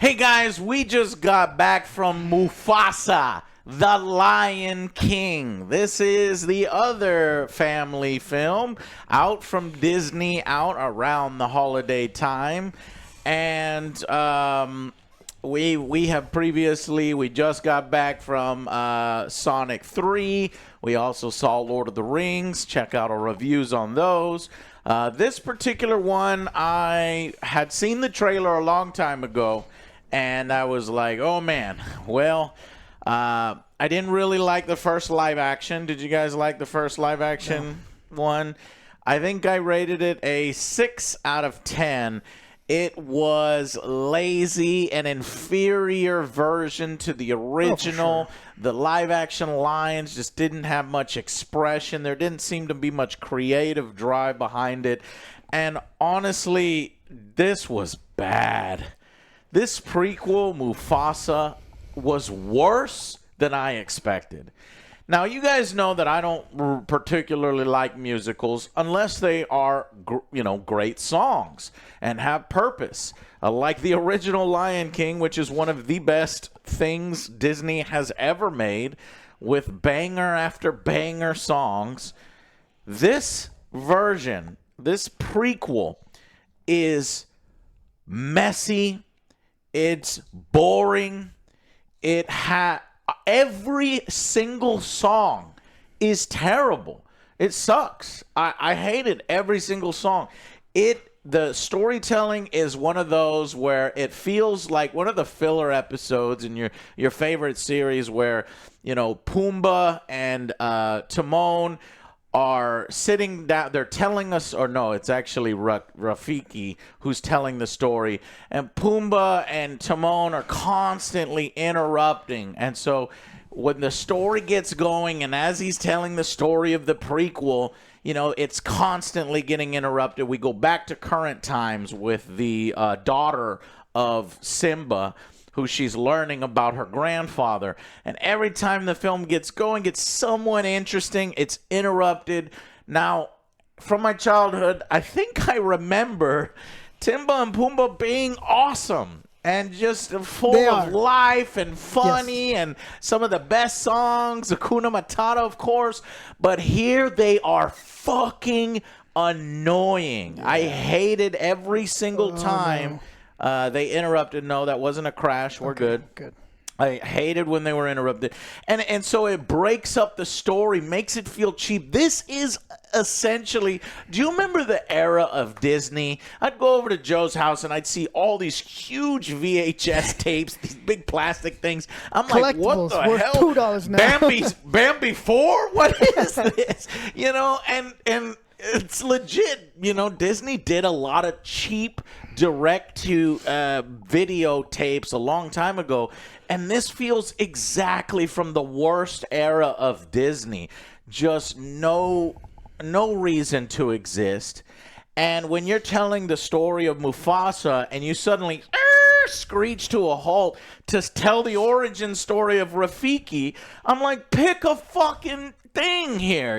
Hey guys, we just got back from Mufasa, the Lion King. This is the other family film out from Disney, out around the holiday time. And we have previously, we just got back from Sonic 3. We also saw Lord of the Rings. Check out our reviews on those. This particular one, I had seen the trailer a long time ago. And I was like, oh, man, well, I didn't really like the first live action. Did you guys like the first live action one? I think I rated it a 6 out of 10. It was lazy, an inferior version to the original. Sure. The live action lions just didn't have much expression. There didn't seem to be much creative drive behind it. And honestly, this was bad. This prequel, Mufasa, was worse than I expected. Now, you guys know that I don't particularly like musicals unless they are, great songs and have purpose. Like the original Lion King, which is one of the best things Disney has ever made, with banger after banger songs. This version, this prequel, is messy. It's boring. Every single song is terrible. It sucks. I hated every single song. The storytelling is one of those where it feels like one of the filler episodes in your favorite series where, Pumbaa and Timon are sitting down. They're telling us, or no, it's actually Rafiki who's telling the story, and Pumbaa and Timon are constantly interrupting. And so when the story gets going, and as he's telling the story of the prequel, it's constantly getting interrupted. We go back to current times with the daughter of Simba, who she's learning about her grandfather. And every time the film gets going, it's somewhat interesting. It's interrupted. Now, from my childhood, I think I remember Timba and Pumbaa being awesome and just full of life and funny, and some of the best songs, Hakuna Matata, of course. But here they are fucking annoying. Yeah. I hated every single time. No. They interrupted. No, that wasn't a crash. We're good. Good. I hated when they were interrupted. And so it breaks up the story, makes it feel cheap. This is essentially, do you remember the era of Disney? I'd go over to Joe's house and I'd see all these huge VHS tapes, these big plastic things. I'm like, what the hell? $2 now. Bambi 4? What is this? And it's legit. Disney did a lot of cheap direct-to-video tapes a long time ago, and this feels exactly from the worst era of Disney. Just no reason to exist. And when you're telling the story of Mufasa and you suddenly screech to a halt to tell the origin story of Rafiki, I'm like, pick a fucking thing here,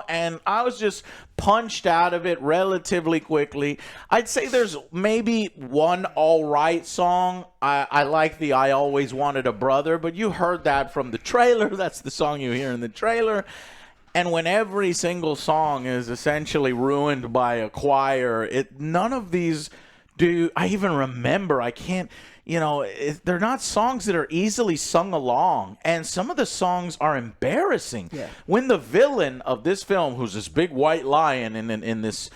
and I was just punched out of it relatively quickly. I'd say there's maybe one all right song. I like the I Always Wanted a Brother, but you heard that from the trailer. That's the song you hear in the trailer. And when every single song is essentially ruined by a choir, none of these do I even remember. I can't. They're not songs that are easily sung along. And some of the songs are embarrassing. Yeah. When the villain of this film, who's this big white lion in this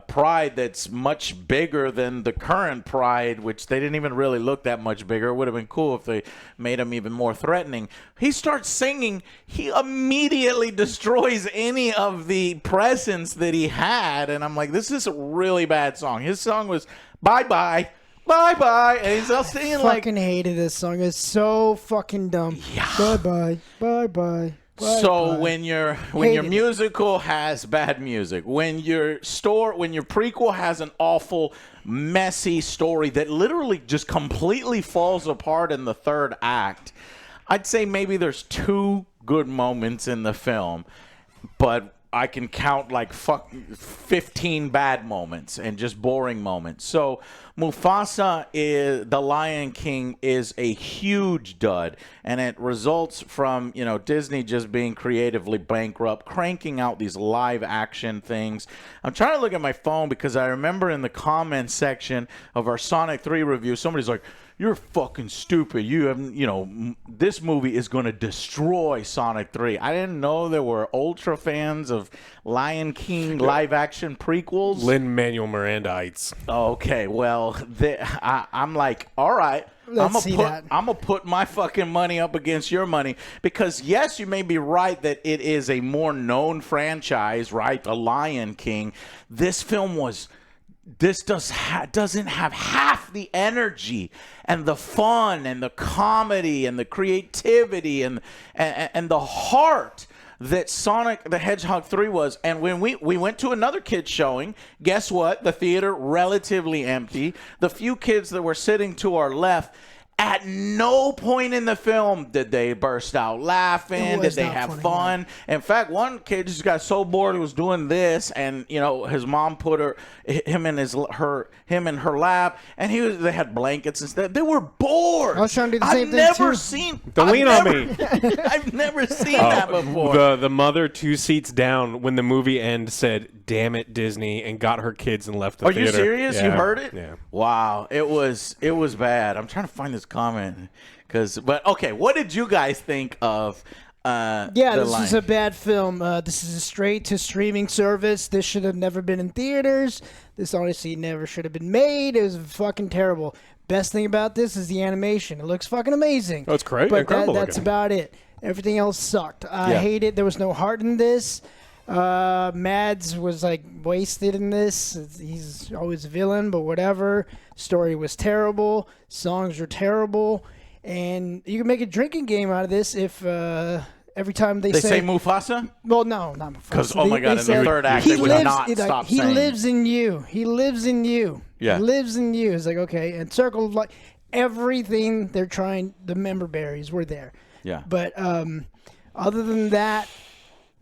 pride that's much bigger than the current pride, which they didn't even really look that much bigger. It would have been cool if they made him even more threatening. He starts singing. He immediately destroys any of the presence that he had. And I'm like, this is a really bad song. His song was Bye-Bye. Bye-bye. And he's all singing like... fucking hated this song. It's so fucking dumb. Yeah. Bye-bye. Bye-bye. So when your musical has bad music, when your prequel has an awful, messy story that literally just completely falls apart in the third act, I'd say maybe there's 2 good moments in the film. But I can count like 15 bad moments and just boring moments. So Mufasa is the Lion King is a huge dud, and it results from Disney just being creatively bankrupt, cranking out these live action things. I'm trying to look at my phone because I remember in the comments section of our Sonic 3 review, somebody's like, "You're fucking stupid. You haven't, this movie is going to destroy Sonic 3. I didn't know there were ultra fans of Lion King live action prequels. Lin-Manuel Mirandaites. Okay, well, I'm like, all right. I'm gonna put my fucking money up against your money because yes, you may be right that it is a more known franchise, right? The Lion King. This film doesn't have half the energy and the fun and the comedy and the creativity and the heart that Sonic the Hedgehog 3 was. And when we went to another kids showing, guess what? The theater relatively empty. The few kids that were sitting to our left, at no point in the film did they burst out laughing. Did they have fun? In fact, one kid just got so bored he was doing this, and his mom put him in her lap, and they had blankets and stuff. They were bored. I was trying to do the same thing too. Don't lean on me. I've never seen that before. The mother 2 seats down when the movie end said, "Damn it, Disney," and got her kids and left the theater. Are you serious? Yeah. You heard it? Yeah. Wow. It was bad. I'm trying to find this comment but okay, what did you guys think of this is a bad film. This is a straight to streaming service. This should have never been in theaters. This honestly never should have been made. It was fucking terrible. Best thing about this is the animation. It looks fucking amazing. Oh, it's great. But Incredible that's looking. about it. Everything else sucked. I hate it. There was no heart in this. Mads was like wasted in this. He's always a villain, but whatever. Story was terrible. Songs were terrible. And you can make a drinking game out of this if every time they say Mufasa? Well, no, not Mufasa. Because, oh my God, in the third act, they would not stop saying. He lives in you. He lives in you. Yeah. He lives in you. It's like, okay. And Circle of Life, everything they're trying, the member berries were there. Yeah. But other than that,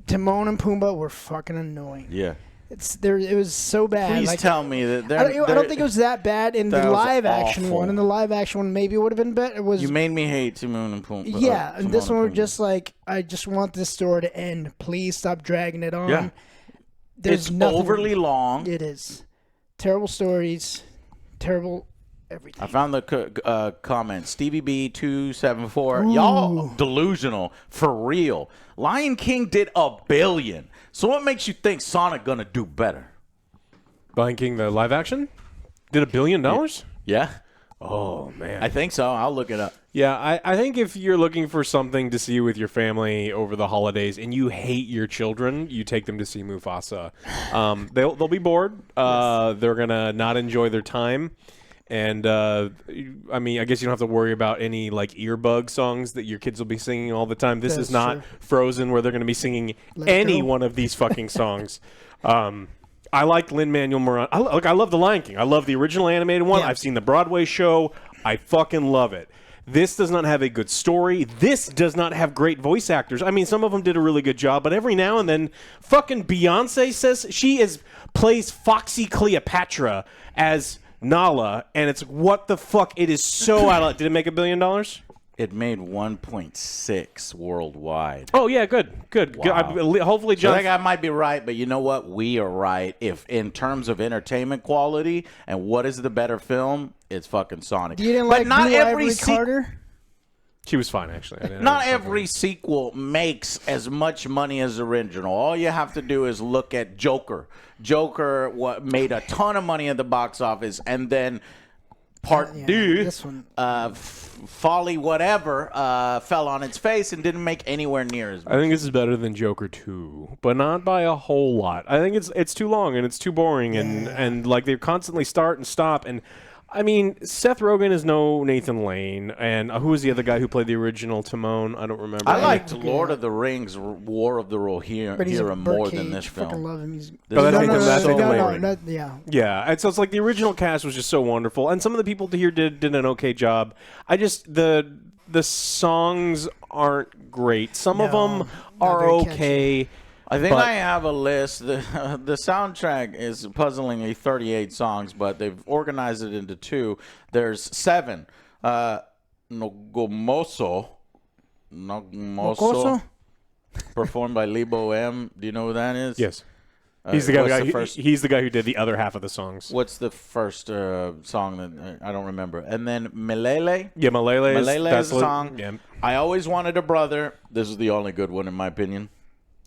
Timon and Pumbaa were fucking annoying. Yeah. It was so bad. Please tell me that I don't think it was that bad in the live action one. In the live action one, maybe it would have been better. You made me hate Timon and Pumbaa. Yeah, and this one was just like, I just want this story to end. Please stop dragging it on. Yeah. It's overly long. It is. Terrible stories. Terrible everything. I found the comment. Stevie B274. Y'all delusional for real. Lion King did $1 billion. So what makes you think Sonic gonna do better? Lion King, the live action, did $1 billion. Yeah. Oh man, I think so. I'll look it up. Yeah, I think if you're looking for something to see with your family over the holidays and you hate your children, you take them to see Mufasa. They'll be bored. They're gonna not enjoy their time. And I mean, I guess you don't have to worry about any like earbug songs that your kids will be singing all the time. This is not Frozen, where they're going to be singing any one of these fucking songs. I like Lin-Manuel Miranda. I love The Lion King. I love the original animated one. Yeah. I've seen the Broadway show. I fucking love it. This does not have a good story. This does not have great voice actors. I mean, some of them did a really good job, but every now and then, fucking Beyonce says plays Foxy Cleopatra as Nala, and it's what the fuck? It is so out of. Did it make $1 billion? It made 1.6 worldwide. Oh yeah, good. Wow. Hopefully, John. So that guy might be right, but you know what? We are right. If in terms of entertainment quality and what is the better film, it's fucking Sonic. You didn't but like not Blue every Ivory Carter? She was fine, actually. Not every sequel makes as much money as the original. All you have to do is look at Joker. Joker made a ton of money at the box office, and then Part 2, this one. Folly whatever, fell on its face and didn't make anywhere near as much. I think this is better than Joker 2, but not by a whole lot. I think it's too long and it's too boring, and like they constantly start and stop. And I mean, Seth Rogen is no Nathan Lane, and who was the other guy who played the original Timon? I don't remember. I liked Lord of the Rings, War of the Rohirrim more than this film. Fucking love him. Yeah, and so it's like the original cast was just so wonderful, and some of the people here did an okay job. The songs aren't great. Some of them are okay. I think But- I have a list. The soundtrack is puzzlingly 38 songs, but they've organized it into two. There's 7. Nogomoso. Mocoso? Performed by Lebo M. Do you know who that is? Yes. He's the what's guy. the first- He's the guy who did the other half of the songs. What's the first song that I don't remember? And then Milele. Yeah, Malele Malele is a song. Yeah. I Always Wanted a Brother. This is the only good one in my opinion.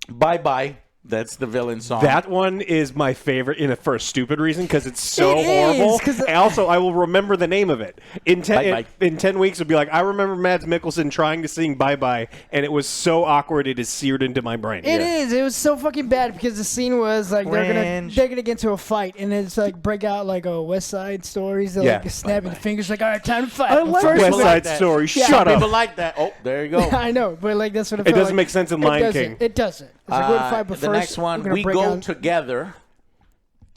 Bye Bye. That's the villain song. That one is my favorite for a stupid reason because it's so It is, horrible. 'cause And also, I will remember the name of it. In Bye-bye. 10 weeks, it'll be like, I remember Mads Mikkelsen trying to sing Bye Bye, and it was so awkward it is seared into my brain. It is. It was so fucking bad because the scene was like they're Cringe. gonna get into a fight and it's like break out like a West Side Stories. They're Yeah. like snapping fingers like, all right, time to fight. I But like first- West people Side like that. Story. Yeah. Shut People up. like that. Oh, there you go. I know, but like that's what it It felt doesn't like. make sense in It Lion doesn't. King. It doesn't. It's like, we'll fight, but The first next one, we're gonna We break Go out. Together.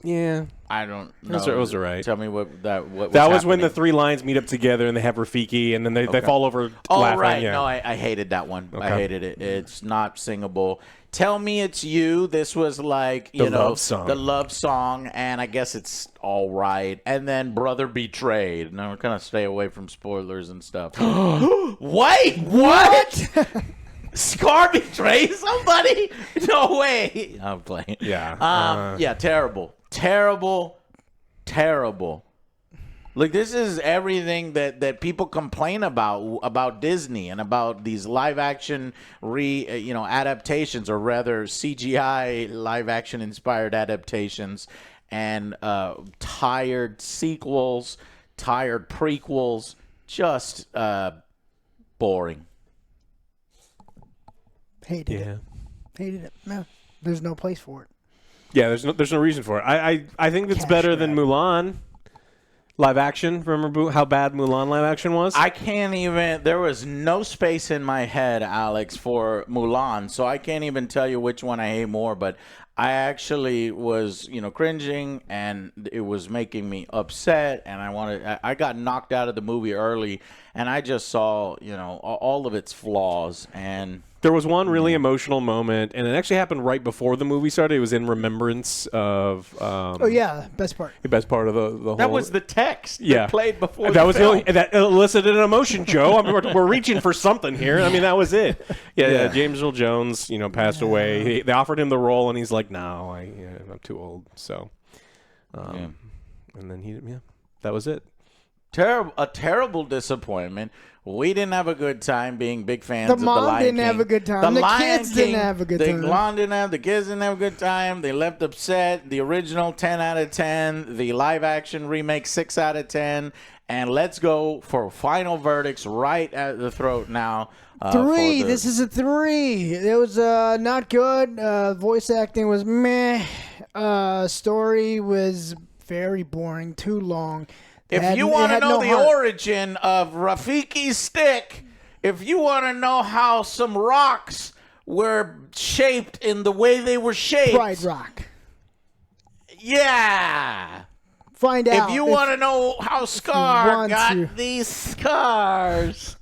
Yeah. I don't know. Those are right. Tell me what that That was when the happening. 3 lines meet up together and they have Rafiki and then they fall over Oh, laughing. right. Yeah. No, I hated that one. I Okay. hated it. It's not singable. Tell Me It's You. This was like, The you know, love song. the love song, and I guess it's all right. And then Brother Betrayed. Now we're going to stay away from spoilers and stuff. Wait, what? Scar betrays somebody? No way. I'm playing. Yeah. Yeah, terrible. Terrible. Terrible. Like, this is everything that people complain about Disney and about these live action adaptations, or rather CGI live action inspired adaptations, and tired sequels, tired prequels, just boring. Hated Yeah. it. Hated it. No, there's no place for it. Yeah, there's no reason for it. I think it's Cash better than grab. Mulan live action. Remember how bad Mulan live action was? I can't even. There was no space in my head, Alex, for Mulan, so I can't even tell you which one I hate more. But I actually was, cringing, and it was making me upset, and I got knocked out of the movie early, and I just saw, all of its flaws, and. There was one really emotional moment, and it actually happened right before the movie started. It was in remembrance of. Oh yeah, best part. The best part of the whole. That was the text Yeah. that played before That the was film. that elicited an emotion, Joe. I mean, we're reaching for something here. I mean, that was it. Yeah. James Earl Jones, passed away. They offered him the role, and he's like, "No, I'm too old." So, and then that was it. A terrible disappointment. We didn't have a good time being big fans of The mom Lion didn't King. have a good time. The Lion kids didn't King, have a good the time. mom didn't have. The kids didn't have a good time. They left upset. The original 10 out of 10. The live action remake 6 out of 10. And let's go for final verdicts right at the throat now. 3. This is a 3. It was not good. Voice acting was meh. Story was very boring. Too long. If you want to know the origin of Rafiki's stick, if you want to know how some rocks were shaped in the way they were shaped, Pride Rock. yeah. Find out. If you want to know how Scar want got to. these scars,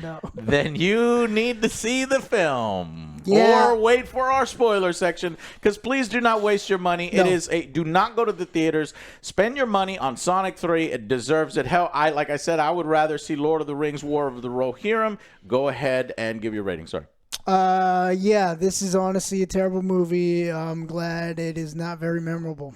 No. then you need to see the film. Yeah. Or wait for our spoiler section, because please do not waste your money. No. Do not go to the theaters. Spend your money on Sonic 3. It deserves it. Hell, like I said, I would rather see Lord of the Rings War of the Rohirrim. Go ahead and give your rating. Sorry. Yeah, this is honestly a terrible movie. I'm glad it is not very memorable.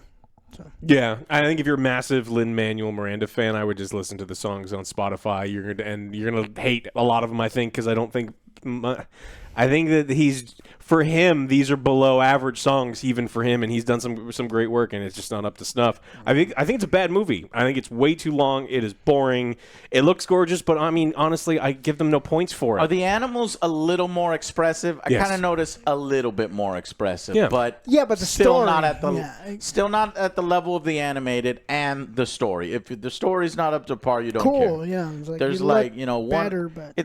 Yeah, I think if you're a massive Lin-Manuel Miranda fan, I would just listen to the songs on Spotify. You're gonna hate a lot of them, I think, because I think that for him, these are below average songs, even for him, and he's done some great work, and it's just not up to snuff. I think it's a bad movie. I think it's way too long. It is boring. It looks gorgeous, but I mean, honestly, I give them no points for it. Are the animals a little more expressive? I Yes. kind of noticed a little bit more expressive, Yeah. but Yeah, but the still story. not at the Yeah. still not at the level of the animated and the story. If the story's not up to par, you don't Cool, care. yeah. It's like There's you like look one. better, but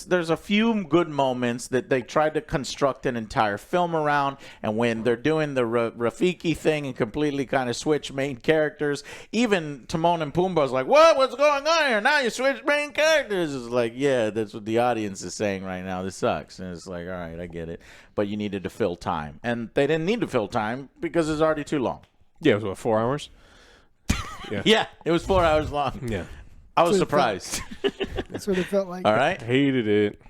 There's a few good moments that they tried to construct an entire film around. And when they're doing the Rafiki thing and completely kind of switch main characters, even Timon and Pumbaa's like, what's going on here? Now you switch main characters. It's like, yeah, that's what the audience is saying right now. This sucks. And it's like, all right, I get it. But you needed to fill time. And they didn't need to fill time because it's already too long. Yeah, it was, 4 hours? Yeah, it was 4 hours long. Yeah. I was surprised. That's what it felt like. All right. Hated it.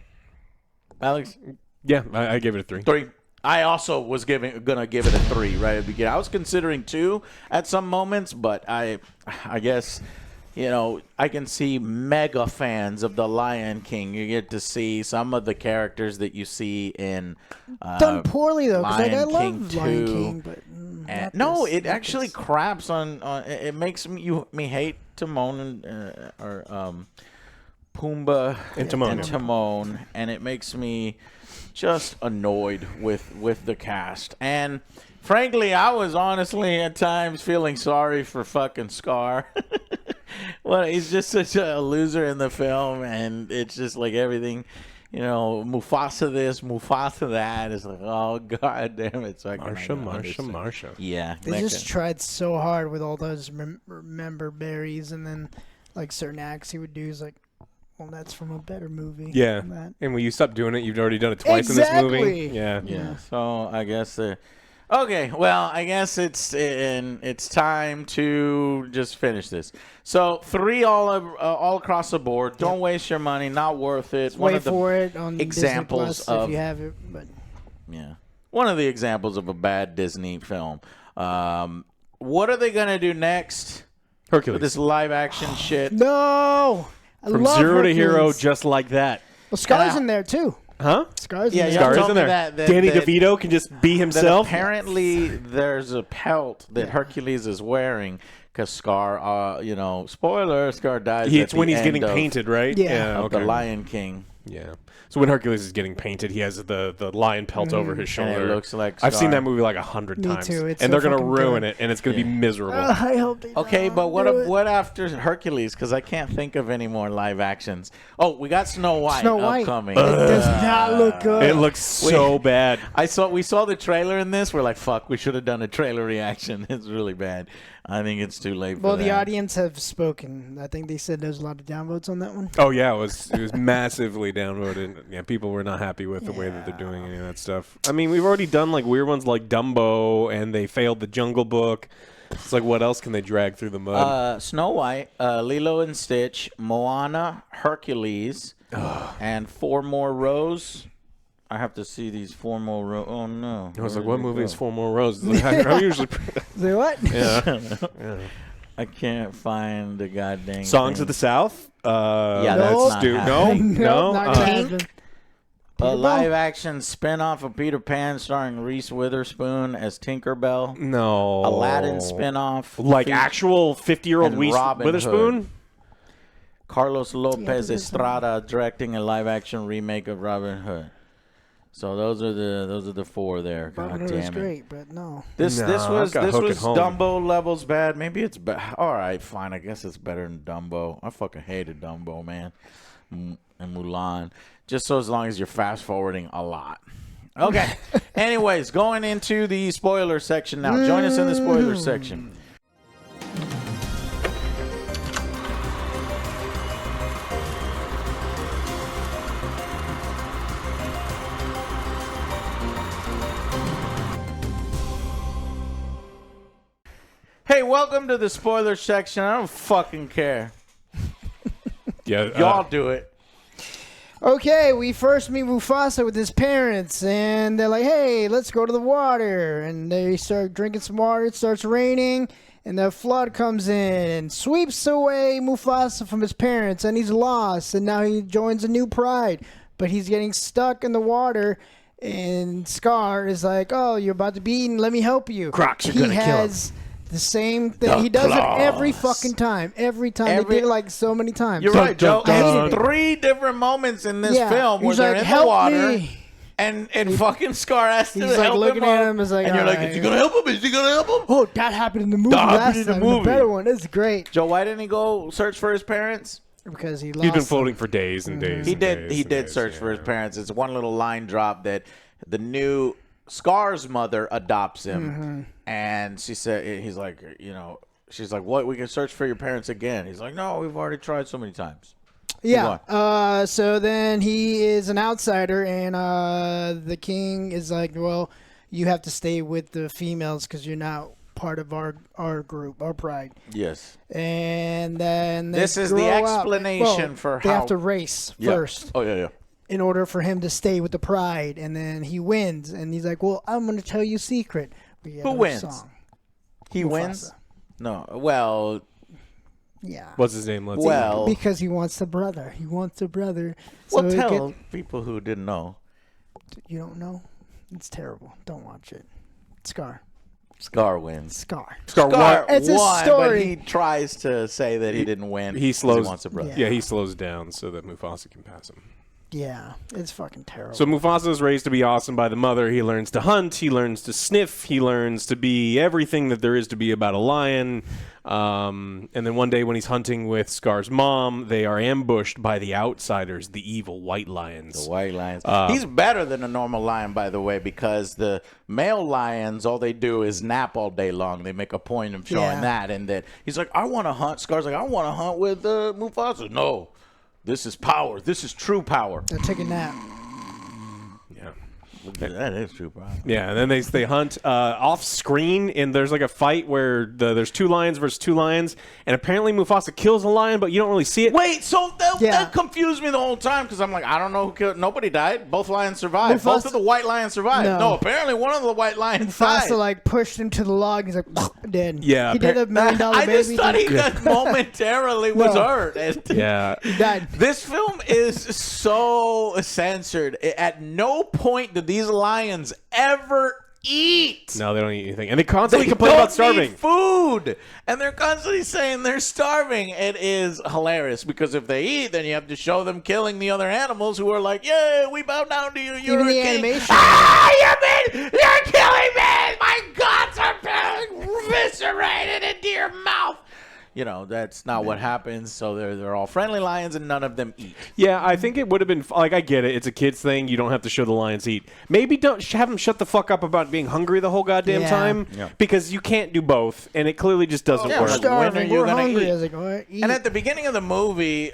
Alex? Yeah, I gave it a 3. 3. I also was gonna give it a 3 right at the beginning. I was considering 2 at some moments, but I guess, you know, I can see mega fans of The Lion King. You get to see some of the characters that you see in Done poorly though, because I Lion King love Lion 2. King, but And, no, it actually craps on. It makes me hate Timon or Pumbaa And Timon. and Timon, and it makes me just annoyed with the cast. And frankly, I was honestly at times feeling sorry for fucking Scar. Well, he's just such a loser in the film, and it's just like everything. You know, Mufasa this, Mufasa that. It's like, oh, god damn it. So I Marsha. Yeah. they just tried so hard with all those remember berries, and then like certain acts he would do is like, well, that's from a better movie. Yeah. than that. And when you stop doing it, you've already done it twice in this movie. Yeah. Yeah. So I guess okay, well, I guess it's time to just finish this. So 3 all across the board. Don't waste your money. Not worth it. Wait for it on examples Disney Plus of if you have it. But yeah, one of the examples of a bad Disney film. What are they gonna do next? Hercules. With this live action shit. no, I From love 0 to Hercules. hero, just like that. Well, Scar's And in there too. Huh? Scar's Yeah, in yeah. there. Scar told is in me there. that Danny that- DeVito can just be That himself. apparently there's a pelt that Hercules is wearing because Scar, you know, spoiler, Scar dies. It's at when the he's getting end painted, right? Yeah. of okay. the Lion King. Yeah. So when Hercules is getting painted, he has the lion pelt over his And shoulder. it looks like I've seen Scar. that movie like 100 Me times. too. It's and so they're gonna fucking ruin good. it, and it's gonna be miserable. I hope they Okay, don't but do it. what after Hercules? Because I can't think of any more live actions. Oh, we got Snow White Snow White. upcoming. It does not look good. It looks so bad. We saw the trailer in this. We're like, fuck, we should have done a trailer reaction. It's really bad. I think it's too late for Well, that. the audience have spoken. I think they said there's a lot of downvotes on that one. Oh yeah, it was massively downvoted. Yeah, people were not happy with the way that they're doing any of that stuff. I mean, we've already done like weird ones like Dumbo, and they failed the Jungle Book. It's like, what else can they drag through the mud? Snow White, Lilo and Stitch, Moana, Hercules, and 4 more rows. I have to see these 4 more rows. Oh no! I was like, Where what did it movie is go? 4 more rows? Like, I'm usually Say what? yeah. I can't find the goddamn Songs thing. of the South. Yeah, Nope. that's not No, happening. no. not gonna happen. A live-action spin-off of Peter Pan starring Reese Witherspoon as Tinkerbell. No. Aladdin spin-off. Like Fe- actual 50-year-old and Reese Robin Witherspoon? Hood. Carlos Lopez Yeah, this is- Estrada directing a live-action remake of Robin Hood. So those are the 4 there. God Robin Hood was damn it. great, but no. This Nah, was I've got Hook at home. Dumbo levels bad. Maybe it's bad. All right, fine. I guess it's better than Dumbo. I fucking hated Dumbo, man. And Mulan. Just so as long as you're fast forwarding a lot. Okay. Anyways, going into the spoiler section now. Join us in the spoiler section. Hey, welcome to the spoiler section. I don't fucking care. Yeah. Y'all do it. Okay, we first meet Mufasa with his parents, and they're like, hey, let's go to the water. And they start drinking some water. It starts raining, and the flood comes in and sweeps away Mufasa from his parents, and he's lost. And now he joins a new pride, but he's getting stuck in the water. And Scar is like, oh, you're about to be eaten. Let me help you. Crocs are he gonna kill him. has the same thing. The He does claws. it every fucking time. Every time. They did it like so many times. You're right, Joe. dun, There's dun. 3 different moments in this Yeah, film where he's they're like, in the "Help water. me." And fucking Scar has to He's, like, help looking him at up. him, is like, and you're like, "Alright." is he gonna help him? Is he gonna help him? Oh, that happened in the movie That happened last in the time. movie. The better one. It's great. Joe, why didn't he go search for his parents? Because he lost. He's been them. floating for days and days. He and did. days He and did days, search for his parents. It's one little line drop that the new Scar's mother adopts him, and she said, he's like, she's like, what? We can search for your parents again. He's like, no, we've already tried so many times. Yeah. So then he is an outsider, and the king is like, well, you have to stay with the females because you're not part of our group, our pride. Yes. And then this is the explanation for how they have to race first. Oh yeah. In order for him to stay with the pride, and then he wins, and he's like, well, I'm going to tell you a secret. Who wins? Song. He Mufasa. wins? No. Well, yeah. What's his name? Because he wants the brother. He wants a brother. Well, tell people who didn't know. You don't know? It's terrible. Don't watch it. Scar wins. Scar won, it's a story. but he tries to say that he didn't win. He slows. He wants a brother. Yeah, he slows down so that Mufasa can pass him. Yeah, it's fucking terrible. So Mufasa is raised to be awesome by the mother. He learns to hunt. He learns to sniff. He learns to be everything that there is to be about a lion. And then one day when he's hunting with Scar's mom, they are ambushed by the outsiders, the evil white lions. The white lions. He's better than a normal lion, by the way, because the male lions, all they do is nap all day long. They make a point of showing that. And that he's like, I want to hunt. Scar's like, I want to hunt with Mufasa. No. This is power. This is true power. They're taking a nap. Yeah. That is true power. Yeah, and then they hunt off screen, and there's like a fight where there's two lions versus two lions, and apparently Mufasa kills a lion, but you don't really see it. Wait, so that confused me the whole time because I'm like, I don't know who killed. Nobody died. Both lions survived. Both of the white lions survived. No, apparently one of the white lions died. Mufasa like pushed him to the log. He's like, dead. Yeah, he did $1 million baby. I just thought he momentarily was hurt. Yeah, he died. This film is so censored. At no point did these lions ever eat. No, they don't eat anything, and they constantly complain about starving. Eat food, and they're constantly saying they're starving. It is hilarious because if they eat, then you have to show them killing the other animals who are like, "Yeah, we bow down to you. You're even a the king." animation. You're killing me. My guts are being eviscerated into your mouth. You know, that's not what happens. So they're all friendly lions, and none of them eat. Yeah, I think it would have been like, I get it. It's a kid's thing. You don't have to show the lions eat. Maybe don't have them shut the fuck up about being hungry the whole goddamn time because you can't do both, and it clearly just doesn't work. We're starving. We're hungry. Eat? I was like, what? Eat. And at the beginning of the movie,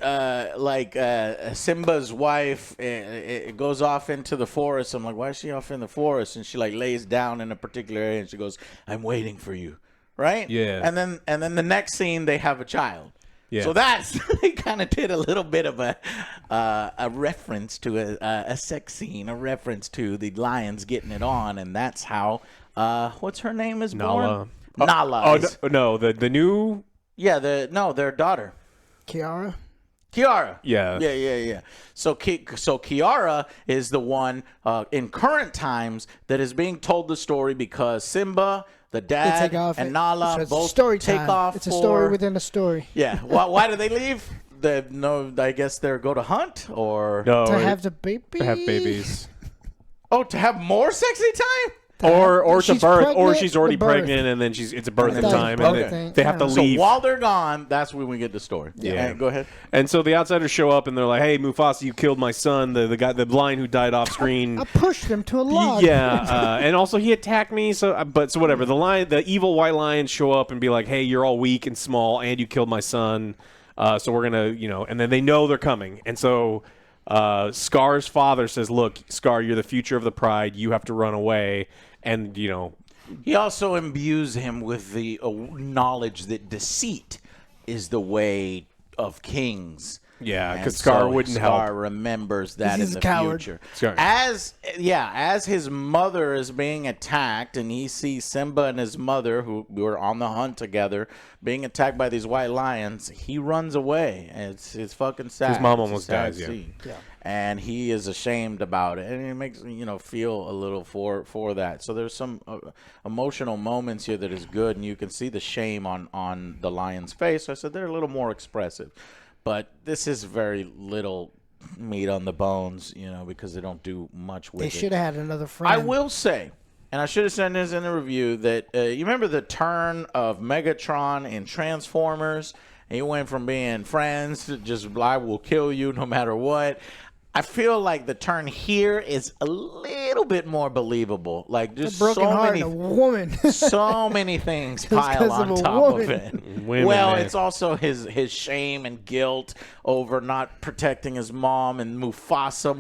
Simba's wife it goes off into the forest. I'm like, why is she off in the forest? And she like lays down in a particular area, and she goes, "I'm waiting for you." Right? Yeah. And then the next scene they have a child. Yeah. So that's they kind of did a little bit of a reference to a sex scene, a reference to the lions getting it on, and that's how what's her name is Nala. born? Nala. No, the new. Yeah, their daughter. Kiara. Yeah. So Kiara is the one in current times that is being told the story because Simba, the dad, and Nala both take off. It's a story within a story. Yeah. Why do they leave? I guess they go to hunt or No, to have the baby. to have babies. Oh, to have more sexy time. Or to birth, pregnant, or she's already the birth. pregnant, and then it's a birthing That's time, birthing. and they have to So leave. while they're gone, that's when we get the story. Yeah. Go ahead. And so the outsiders show up, and they're like, "Hey, Mufasa, you killed my son, the guy, the lion who died off screen." I pushed him to a log. Yeah, and also he attacked me. So whatever. The evil white lions show up and be like, "Hey, you're all weak and small, and you killed my son. So we're gonna, and then they know they're coming, and so." Scar's father says, "Look, Scar, you're the future of the pride. You have to run away." And he also imbues him with the knowledge that deceit is the way of kings. Yeah, And because Scar so wouldn't Scar help. Because remembers that he's in a the coward. future. Scar. As his mother is being attacked, and he sees Simba and his mother, who were on the hunt together, being attacked by these white lions, he runs away. And it's fucking sad. His mom It's a almost sad dies, scene. Yeah. And he is ashamed about it, and it makes feel a little for that. So there's some emotional moments here that is good, and you can see the shame on the lion's face. So I said they're a little more expressive, but this is very little meat on the bones, because they don't do much with it. They should have had another friend. I will say, and I should have said this in the review, that you remember the turn of Megatron in Transformers? He went from being friends to just, I will kill you no matter what. I feel like the turn here is a little bit more believable. Like A just broken so heart many, and a woman. so many things Just pile 'cause of on a top of woman. it. Women, Well, man. it's also his shame and guilt over not protecting his mom and Mufasa.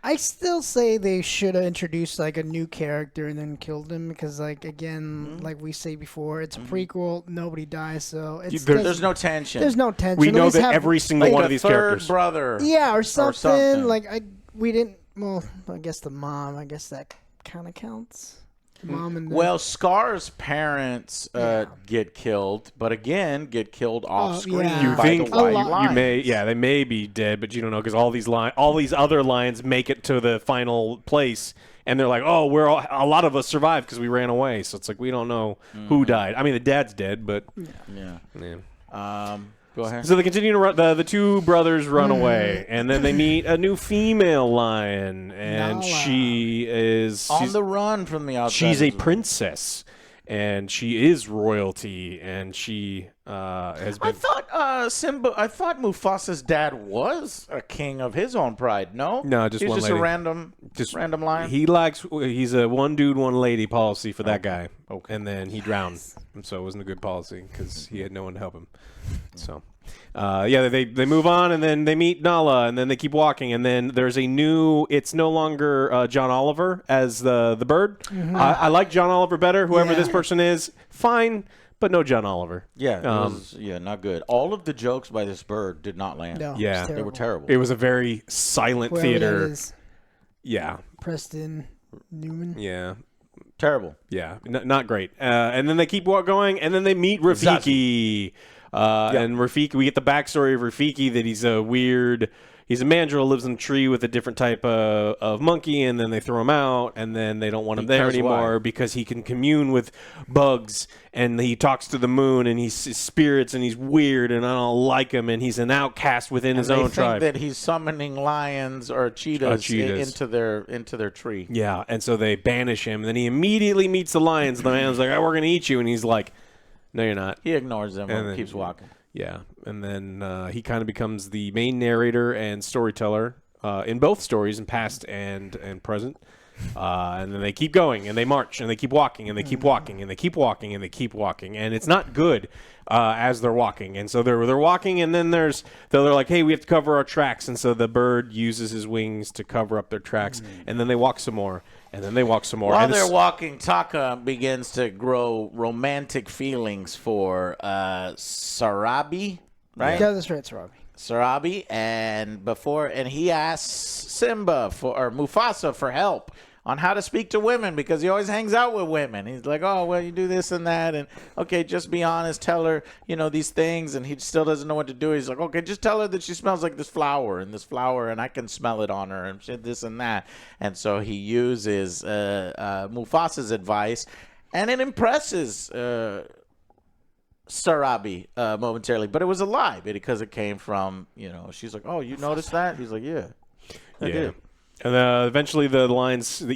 I still say they should have introduced like a new character and then killed him because, like, again, like we say before, it's a prequel. Nobody dies, so it's There's no tension. there's no tension. We At know least that have, every single like one a of these third characters. brother. yeah or something. something. Like we didn't. Well, I guess the mom. I guess that kind of counts. The mom and the, Well, Scar's parents get killed, but again get killed off screen yeah. You by think the white lot- lions. you may, yeah, they may be dead, but you don't know because all these other lions make it to the final place, and they're like, oh, a lot of us survived because we ran away. So it's like we don't know who died. I mean, the dad's dead, but Yeah. Go ahead. So they continue to run. The two brothers run away, and then they meet a new female lion, and Nala. she's On the run from the outside. she's a princess, and she is royalty, and she has I been. thought Mufasa's dad was a king of his own pride. No, No, just he's one just lady. a random lion. He's a one dude, one lady policy for that guy. Okay. And then he drowned. And so it wasn't a good policy because he had no one to help him. So, they move on and then they meet Nala and then they keep walking. And then there's a new, it's no longer John Oliver as the bird. I like John Oliver better. Whoever Yeah. this person is, fine. But no John Oliver. Yeah, not good. All of the jokes by this bird did not land. no, Yeah. it's They were terrible. terrible. It was a very silent Whoever that theater. is, Yeah. Preston Newman. Yeah. Terrible. Yeah, not great. And then they keep going, and then they meet Rafiki. And Rafiki, we get the backstory of Rafiki that he's a mandrill, lives in a tree with a different type of monkey, and then they throw him out, and then they don't want him there Because anymore why? because he can commune with bugs, and he talks to the moon, and he's spirits, and he's weird, and I don't like him, and he's an outcast within his They own think tribe. that he's summoning lions or cheetahs, into their tree. Yeah, and so they banish him, and then he immediately meets the lions. The man's like, "Oh, we're gonna eat you," and he's like, "No, you're not." He ignores them And and then- keeps walking. Yeah, and then he kind of becomes the main narrator and storyteller in both stories, in past and present. And then they keep going, and they march, and they keep walking, and they keep walking, and they keep walking, and they keep walking, and it's not good as they're walking. And so they're walking, and then they're like, "Hey, we have to cover our tracks," and so the bird uses his wings to cover up their tracks, and then they walk some more, and then they walk some more. While and they're walking, Taka begins to grow romantic feelings for Sarabi, right? Yeah, that's right, it's Robbie. Sarabi, and he asks Mufasa for help on how to speak to women because he always hangs out with women. He's like, oh, well, you do this and that, and okay, just be honest, tell her, these things, and he still doesn't know what to do. He's like, okay, just tell her that she smells like this flower, and I can smell it on her, and shit, this and that. And so he uses Mufasa's advice, and it impresses Sarabi momentarily, but it was a lie because it came from, she's like, oh, you noticed that? He's like, yeah. I did. And eventually the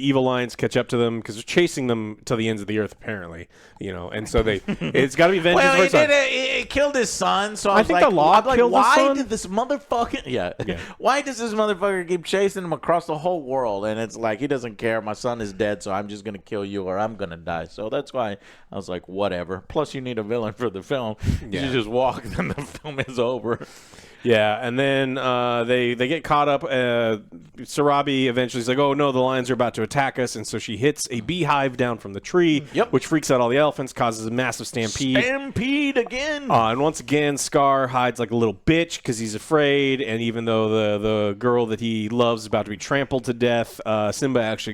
evil lions catch up to them because they're chasing them to the ends of the earth, apparently. And so it's got to be vengeance. Well, for his son. it killed his son, so I was think like, the log killed his why son? did this motherfucker, why does this motherfucker keep chasing him across the whole world? And it's like, he doesn't care. My son is dead, so I'm just going to kill you or I'm going to die. So that's why I was like, whatever. Plus, you need a villain for the film. Yeah. You just walk, then the film is over. Yeah, and then they get caught up. Sarabi eventually is like, oh, no, the lions are about to attack us. And so she hits a beehive down from the tree, which freaks out all the elephants, causes a massive stampede. Stampede again. And once again, Scar hides like a little bitch because he's afraid. And even though the girl that he loves is about to be trampled to death, Mufasa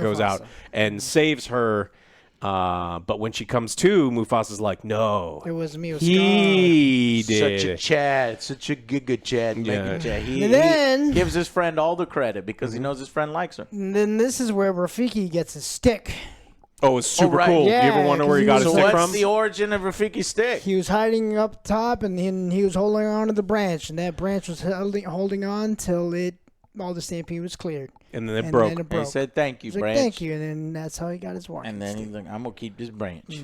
goes out and saves her. But when she comes to, Mufasa's like, no. It was me. It was He did. Such a Chad, such a giga Chad. Yeah. Chad. He And then- gives his friend all the credit because he knows his friend likes her. And then this is where Rafiki gets his stick. Oh, it's super right. cool. Yeah, you ever wonder where he 'cause got he his was- stick What's from? the origin of Rafiki's stick? He was hiding up top, and he was holding on to the branch, and that branch was holding on till all the stampede was cleared. And then it And broke. then it And broke. he said, thank you, He's like, branch. thank you, and then that's how he got his walking And then stick. he's like, I'm going to keep this branch.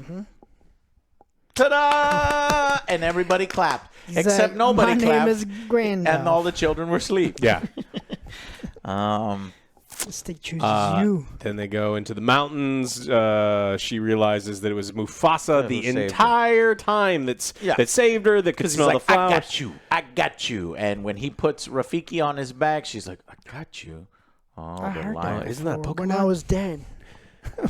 Ta-da! And everybody clapped, He's except like, nobody my clapped. name is Grandal. And all the children were asleep. Yeah. The stick chooses you. Then they go into the mountains. She realizes that it was Mufasa the saved her. entire time that saved her, that could He's smell like, the flowers. I got you. And when he puts Rafiki on his back, she's like, I got you. Oh, I the heard lion. that Isn't that before, Pokemon? when I was dead.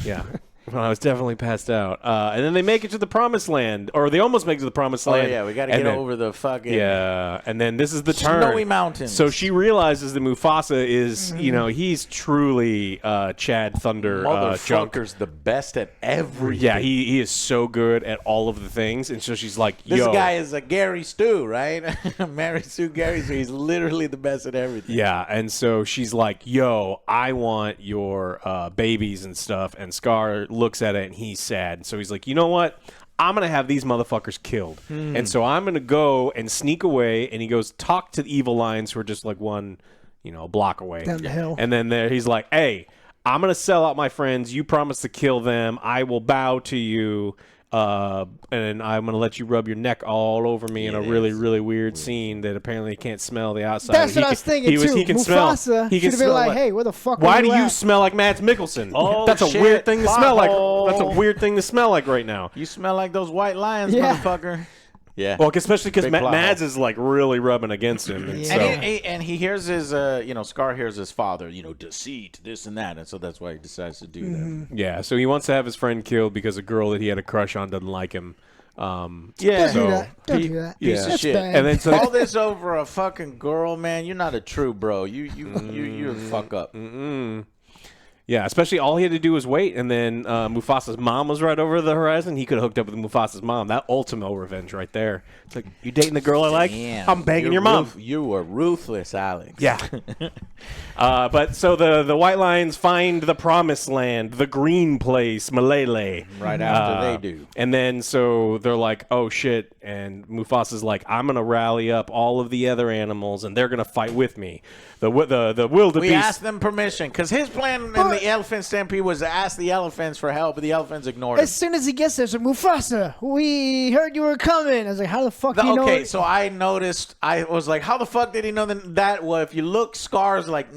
Yeah. Well, I was definitely passed out. And then they make it to the promised land, or they almost make it to the promised Oh, land. yeah, we got to get over the fucking Yeah, and then this is the turn. snowy mountains. So she realizes that Mufasa is, he's truly Chad Thunder junk. Motherfucker's the best at everything. Yeah, he is so good at all of the things. And so she's like, This yo. guy is a Gary Stu, right? Mary Sue Gary Stu. He's literally the best at everything. Yeah, and so she's like, yo, I want your babies and stuff. And Scar looks at it, and he's sad. And so he's like, you know what? I'm going to have these motherfuckers killed. And so I'm going to go and sneak away. And he goes, talk to the evil lions who are just like one, block away. Down the hill. And then he's like, hey, I'm going to sell out my friends. You promise to kill them. I will bow to you. And I'm going to let you rub your neck all over me in a really, really weird scene that apparently can't smell the outside. That's what I was thinking, too. He can Mufasa smell. He should can have been smell like, hey, where the fuck why were do you you at? smell like Mads Mikkelsen? Oh, That's a shit. weird thing to smell like. Pothole. That's a weird thing to smell like right now. You smell like those white lions, Yeah. motherfucker. Yeah. Well, especially because Big plot Mads is like really rubbing against him. And so. And he hears his, Scar hears his father, deceit, this and that. And so that's why he decides to do that. Yeah, so he wants to have his friend killed because a girl that he had a crush on doesn't like him. Don't do that. Don't do that. Yeah. Piece of That's shit. bad. And then so All this over a fucking girl, man. You're not a true bro. You fuck up. yeah, especially all he had to do was wait, and then Mufasa's mom was right over the horizon. He could have hooked up with Mufasa's mom. That ultimate revenge right there. It's like, you dating the girl I like? Damn. I'm banging your mom. You were ruthless, Alex. Yeah. But so the White Lions find the promised land, the green place, Malele. Right after they do. And then so they're like, oh, shit. And Mufasa's like, I'm going to rally up all of the other animals, and they're going to fight with me. The wildebeest. We asked them permission because his plan in the elephant stampede was to ask the elephants for help, but the elephants ignored him. As soon as he gets there, so Mufasa, we heard you were coming. I was like, how the fuck do you know? Okay, so I noticed, I was like, how the fuck did he know that? Well, if you look, Scar's like,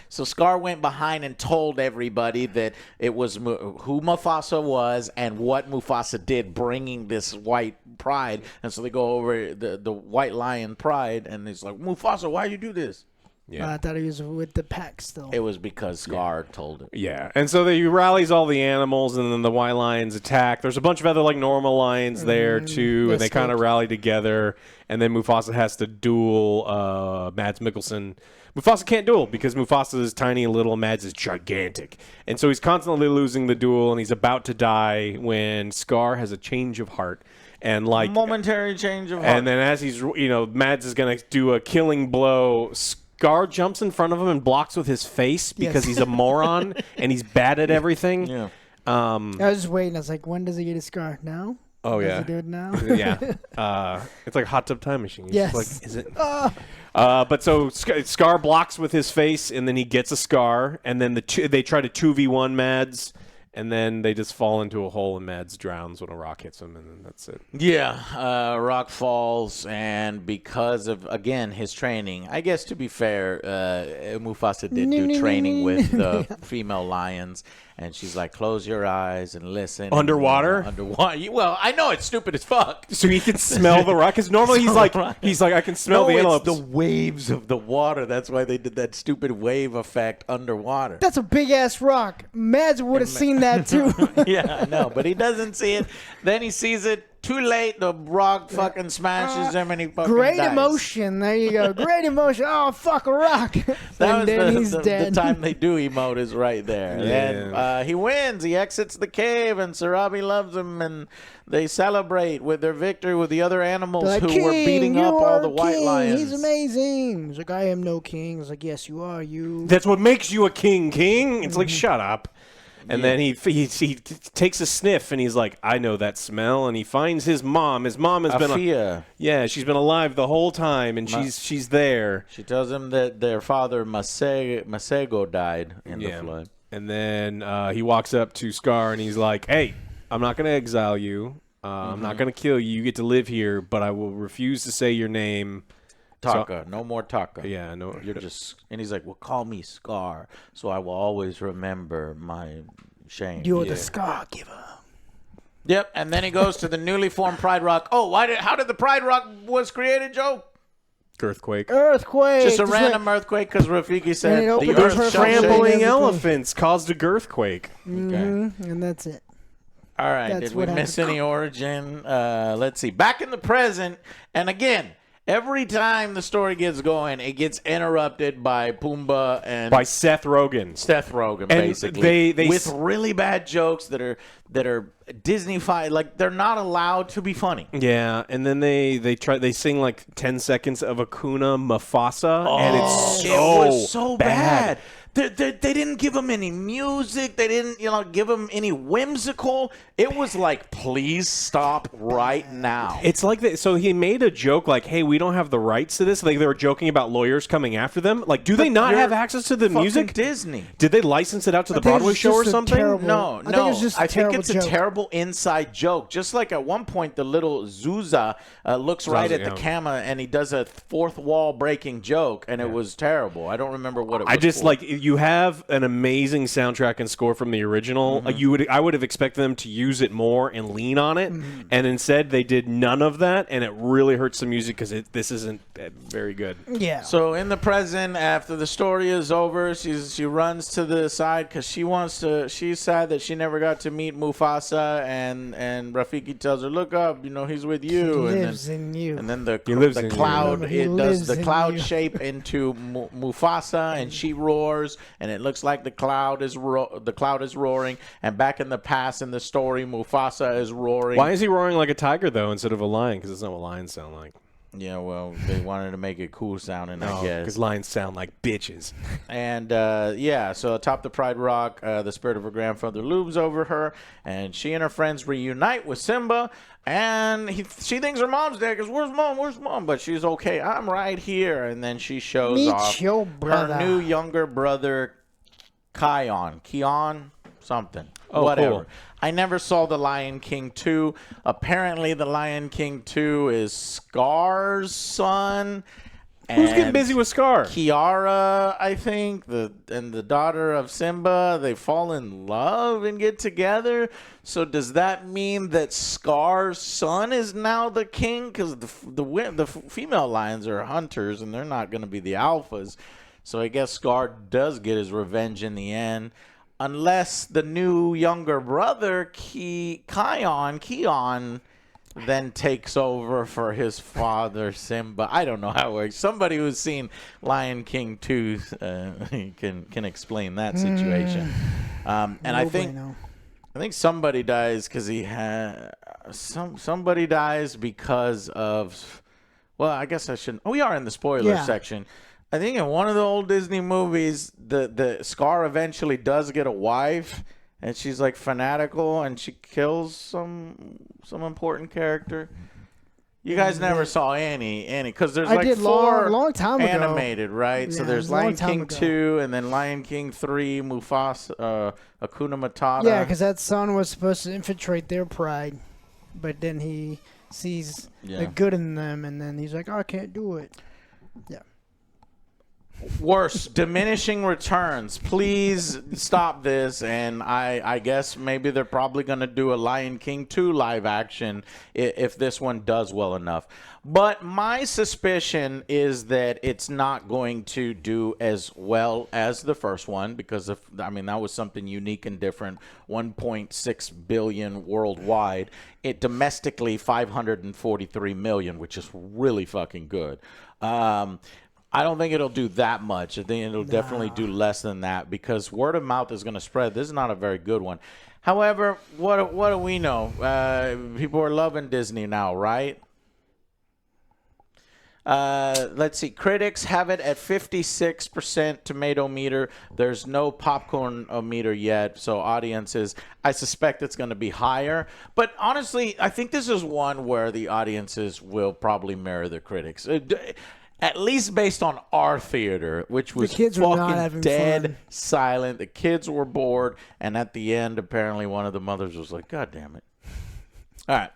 So Scar went behind and told everybody that it was who Mufasa was and what Mufasa did, bringing this white pride. And so they go over the white lion pride, and he's like, Mufasa, why you do this? Yeah. I thought he was with the pack still. It was because Scar told him. Yeah, and so he rallies all the animals, and then the white lions attack. There's a bunch of other like normal lions there too, and they kind of rally together. And then Mufasa has to duel Mads Mikkelsen. Mufasa can't duel because Mufasa is tiny and little, and Mads is gigantic, and so he's constantly losing the duel, and he's about to die when Scar has a change of heart. And like momentary change of heart. And then as he's, Mads is gonna do a killing blow. Scar jumps in front of him and blocks with his face because he's a moron and he's bad at everything. Yeah. I was just waiting. I was like, when does he get his scar? Now? Oh, Does yeah. he do it now? Yeah. It's like Hot Tub Time Machine. Yes. Like, is it? But so Scar blocks with his face, and then he gets a scar, and then they try to 2v1 Mads, and then they just fall into a hole, and Mads drowns when a rock hits him, and then that's it. Yeah, rock falls, and because of, again, his training, I guess to be fair, Mufasa did do training with the female lions, and she's like, close your eyes and listen. Underwater? Underwater. Well, I know it's stupid as fuck. So he can smell the rock? Because normally he's like, I can smell the antelopes. It's the waves of the water. That's why they did that stupid wave effect underwater. That's a big ass rock. Mads would have seen that too. Yeah, I know, but he doesn't see it. Then he sees it. Too late, the rock fucking smashes him and he fucking Great dies. emotion. There you go. Great emotion. Oh, fuck a rock. That and then was he's dead. the time they do emote is right there. Yeah. And he wins. He exits the cave, and Sarabi loves him, and they celebrate with their victory with the other animals Like, who were beating up all the white lions. He's amazing. He's like, I am no king. He's like, yes, you are. You. That's what makes you a king. It's like, shut up. And then he takes a sniff, and he's like, I know that smell. And he finds his mom. His mom has been she's been alive the whole time, and she's there. She tells him that their father Masego died in the flood. And then he walks up to Scar, and he's like, hey, I'm not going to exile you. I'm not going to kill you. You get to live here, but I will refuse to say your name. Taka, no more Taka. Yeah, no. You're just, and he's like, well, call me Scar, so I will always remember my shame. You're the Scar giver. Yep, and then he goes to the newly formed Pride Rock. Oh, how did the Pride Rock was created, Joe? Earthquake. Earthquake. Just a random earthquake because Rafiki said And the it earth opened shall shake. Trampling elephants caused a girthquake. Okay. And that's it. All right. That's Did we what miss happened. any origin? Let's see. Back in the present, and again, every time the story gets going, it gets interrupted by Pumbaa and By Seth Rogen. Seth Rogen, And basically, they with really bad jokes that are Disney-fied. Like they're not allowed to be funny. Yeah, and then they sing like 10 seconds of Akuna Mufasa, and it's It so was so bad. They didn't give him any music. They didn't, give him any whimsical. It was like, please stop right now. It's like that. So he made a joke like, "Hey, we don't have the rights to this." Like they were joking about lawyers coming after them. Like, do they not you're have access to the Fucking music? Disney. Did they license it out to the think it's Broadway show or just a something? terrible- No, I think it's just a terrible it's a joke. terrible inside joke. Just like at one point, the little Zuza looks right at the camera and he does a fourth wall breaking joke, and it was terrible. I don't remember what it was. I just for. like you have an amazing soundtrack and score from the original. I would have expected them to use it more and lean on it, and instead they did none of that, and it really hurts the music because this isn't very good. Yeah. So in the present, after the story is over, she runs to the side because she's sad that she never got to meet Mufasa, and Rafiki tells her, "Look up, he's with you." He lives in you. And then the lives in you. cloud, He it does lives the in cloud you. shape into Mufasa, and she roars, and it looks like the cloud is roaring. And back in the past in the story, Mufasa is roaring. Why is he roaring like a tiger though instead of a lion? Because that's not what lions sound like. Yeah, well, they wanted to make it cool sounding, I guess. Because lions sound like bitches. And so atop the Pride Rock, the spirit of her grandfather looms over her, and she and her friends reunite with Simba. And she thinks her mom's dead because where's mom? Where's mom? But she's okay. I'm right here. And then she shows Meet off your brother. her new younger brother, Keon, something. Oh, whatever. cool. I never saw The Lion King 2. Apparently, The Lion King 2 is Scar's son. Who's getting and busy with Scar? Kiara, I think, and the daughter of Simba, they fall in love and get together. So does that mean that Scar's son is now the king? Because the female lions are hunters, and they're not going to be the alphas. So I guess Scar does get his revenge in the end. Unless the new younger brother, Keon, then takes over for his father, Simba. I don't know how it works. Somebody who's seen Lion King 2 can explain that situation. And I think somebody dies because somebody dies because of. Well, I guess I shouldn't. Oh, we are in the spoiler section. I think in one of the old Disney movies, the Scar eventually does get a wife, and she's like fanatical, and she kills some important character. You guys never saw any, because there's I like did four long time ago. animated, right? Yeah, So it there's was a long Lion time King ago. 2, and then Lion King 3, Mufasa, Hakuna Matata. Yeah, because that son was supposed to infiltrate their pride, but then he sees the good in them, and then he's like, "Oh, I can't do it." Yeah. Worse, diminishing returns. Please stop this. And I guess maybe they're probably going to do a Lion King 2 live action if this one does well enough. But my suspicion is that it's not going to do as well as the first one because that was something unique and different. 1.6 billion worldwide. It domestically 543 million, which is really fucking good. I don't think it'll do that much. I think it'll definitely do less than that because word of mouth is going to spread. This is not a very good one. However, what do we know? People are loving Disney now, right? Let's see. Critics have it at 56% tomato meter. There's no popcorn meter yet, so audiences, I suspect it's going to be higher. But honestly, I think this is one where the audiences will probably mirror the critics. At least based on our theater, which was kids were not fucking having dead fun. silent. The kids were bored, and at the end, apparently one of the mothers was like, "God damn it!" All right.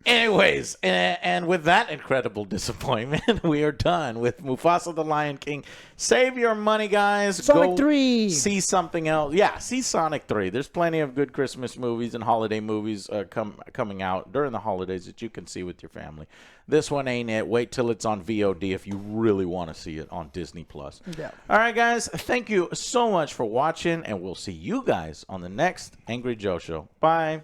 Anyways, and with that incredible disappointment, we are done with Mufasa the Lion King. Save your money, guys. Sonic Go 3. See something else. Yeah, see Sonic 3. There's plenty of good Christmas movies and holiday movies coming out during the holidays that you can see with your family. This one ain't it. Wait till it's on VOD if you really want to see it on Disney+. Yeah. All right, guys. Thank you so much for watching, and we'll see you guys on the next Angry Joe Show. Bye.